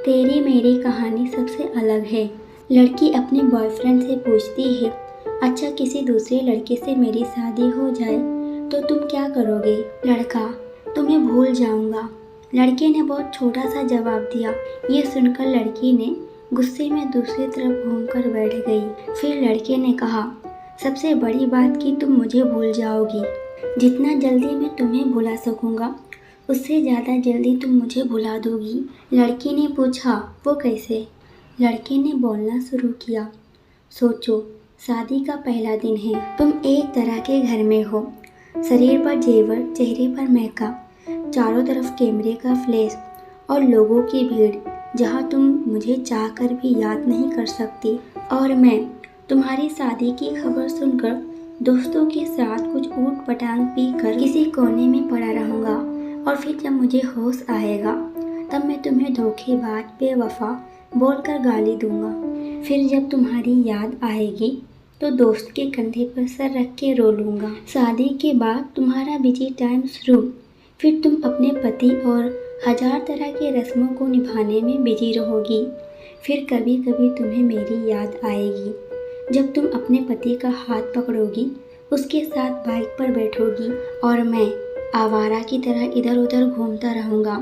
तेरी मेरी कहानी सबसे अलग है। लड़की अपने बॉयफ्रेंड से पूछती है, अच्छा किसी दूसरे लड़के से मेरी शादी हो जाए तो तुम क्या करोगे? लड़का, तुम्हें भूल जाऊंगा। लड़के ने बहुत छोटा सा जवाब दिया। ये सुनकर लड़की ने गुस्से में दूसरी तरफ घूमकर बैठ गई। फिर लड़के ने कहा, सबसे बड़ी बात कि तुम मुझे भूल जाओगी। जितना जल्दी मैं तुम्हें भुला सकूंगा उससे ज़्यादा जल्दी तुम मुझे भुला दोगी। लड़की ने पूछा, वो कैसे? लड़के ने बोलना शुरू किया, सोचो, शादी का पहला दिन है। तुम एक तरह के घर में हो, शरीर पर जेवर, चेहरे पर मेकअप, चारों तरफ कैमरे का फ्लैश और लोगों की भीड़, जहाँ तुम मुझे चाह कर भी याद नहीं कर सकती। और मैं तुम्हारी शादी की खबर सुनकर दोस्तों के साथ कुछ ऊट पटांग पी कर किसी कोने में पड़ा रहूँगा और फिर जब मुझे होश आएगा तब मैं तुम्हें धोखेबाज, बेवफा बोलकर गाली दूंगा। फिर जब तुम्हारी याद आएगी तो दोस्त के कंधे पर सर रख के रो लूँगा। शादी के बाद तुम्हारा बिजी टाइम शुरू। फिर तुम अपने पति और 1000 तरह के रस्मों को निभाने में बिजी रहोगी। फिर कभी कभी तुम्हें मेरी याद आएगी जब तुम अपने पति का हाथ पकड़ोगी, उसके साथ बाइक पर बैठोगी और मैं आवारा की तरह इधर उधर घूमता रहूँगा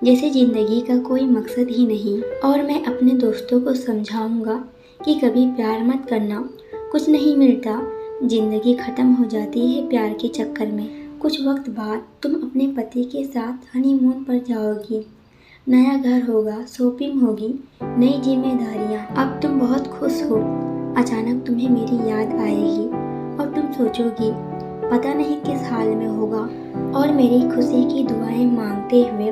जैसे ज़िंदगी का कोई मकसद ही नहीं। और मैं अपने दोस्तों को समझाऊँगा कि कभी प्यार मत करना, कुछ नहीं मिलता, ज़िंदगी ख़त्म हो जाती है प्यार के चक्कर में। कुछ वक्त बाद तुम अपने पति के साथ हनीमून पर जाओगी, नया घर होगा, शॉपिंग होगी, नई जिम्मेदारियाँ। अब तुम बहुत खुश हो। अचानक तुम्हें मेरी याद आएगी और तुम सोचोगी, पता नहीं किस हाल में होगा, और मेरी खुशी की दुआएं मांगते हुए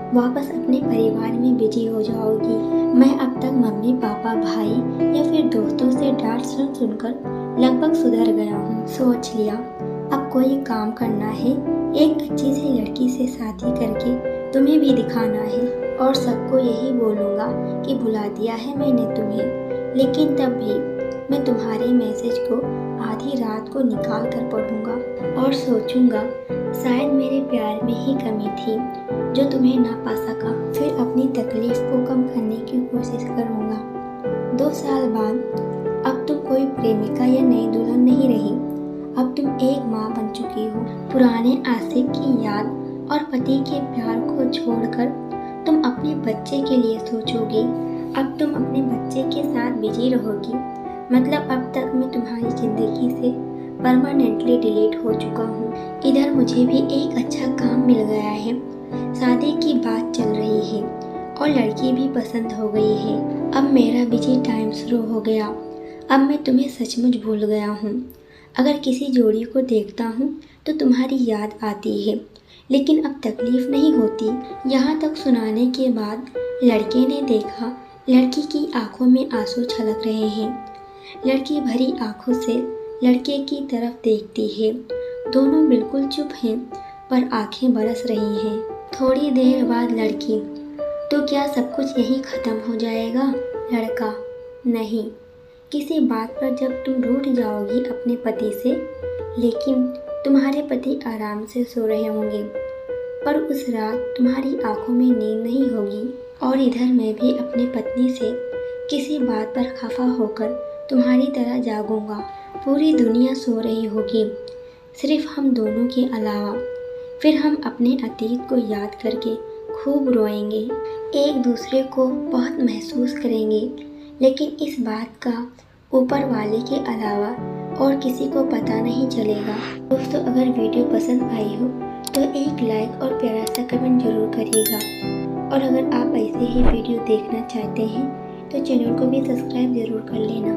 वापस अपने परिवार में बिजी हो जाओगी। मैं अब तक मम्मी पापा, भाई या फिर दोस्तों से डांट सुनकर लगभग सुधर गया हूँ। सोच लिया अब कोई काम करना है, एक अच्छी सी लड़की से शादी करके तुम्हें भी दिखाना है और सबको यही बोलूँगा कि भुला दिया है मैंने तुम्हें। लेकिन तब भी मैं तुम्हारे मैसेज को आधी रात को निकाल कर पढ़ूंगा और सोचूंगा शायद मेरे प्यार में ही कमी थी जो तुम्हें ना पा सका। फिर अपनी तकलीफ को कम करने की कोशिश करूंगा। 2 साल बाद अब तुम कोई प्रेमिका या नई दुल्हन नहीं रही, अब तुम एक माँ बन चुकी हो। पुराने आशिक की याद और पति के प्यार को छोड़कर तुम अपने बच्चे के लिए सोचोगी। अब तुम अपने बच्चे के साथ बिजी रहोगी। मतलब अब तक मैं तुम्हारी ज़िंदगी से परमानेंटली डिलीट हो चुका हूँ। इधर मुझे भी एक अच्छा काम मिल गया है, शादी की बात चल रही है और लड़की भी पसंद हो गई है। अब मेरा बिजी टाइम शुरू हो गया। अब मैं तुम्हें सचमुच भूल गया हूँ। अगर किसी जोड़ी को देखता हूँ तो तुम्हारी याद आती है, लेकिन अब तकलीफ नहीं होती। यहाँ तक सुनाने के बाद लड़के ने देखा लड़की की आंखों में आंसू छलक रहे हैं। लड़की भरी आंखों से लड़के की तरफ देखती है। दोनों बिल्कुल चुप हैं पर आंखें बरस रही हैं। थोड़ी देर बाद लड़की, तो क्या सब कुछ यहीं ख़त्म हो जाएगा? लड़का, नहीं, किसी बात पर जब तुम रूठ जाओगी अपने पति से, लेकिन तुम्हारे पति आराम से सो रहे होंगे, पर उस रात तुम्हारी आंखों में नींद नहीं होगी। और इधर मैं भी अपनी पत्नी से किसी बात पर खफा होकर तुम्हारी तरह जागूंगा। पूरी दुनिया सो रही होगी, सिर्फ हम दोनों के अलावा। फिर हम अपने अतीत को याद करके खूब रोएंगे, एक दूसरे को बहुत महसूस करेंगे, लेकिन इस बात का ऊपर वाले के अलावा और किसी को पता नहीं चलेगा। दोस्तों, अगर वीडियो पसंद आई हो तो एक लाइक और प्यारा सा कमेंट जरूर करिएगा। और अगर आप ऐसे ही वीडियो देखना चाहते हैं तो चैनल को भी सब्सक्राइब जरूर कर लेना।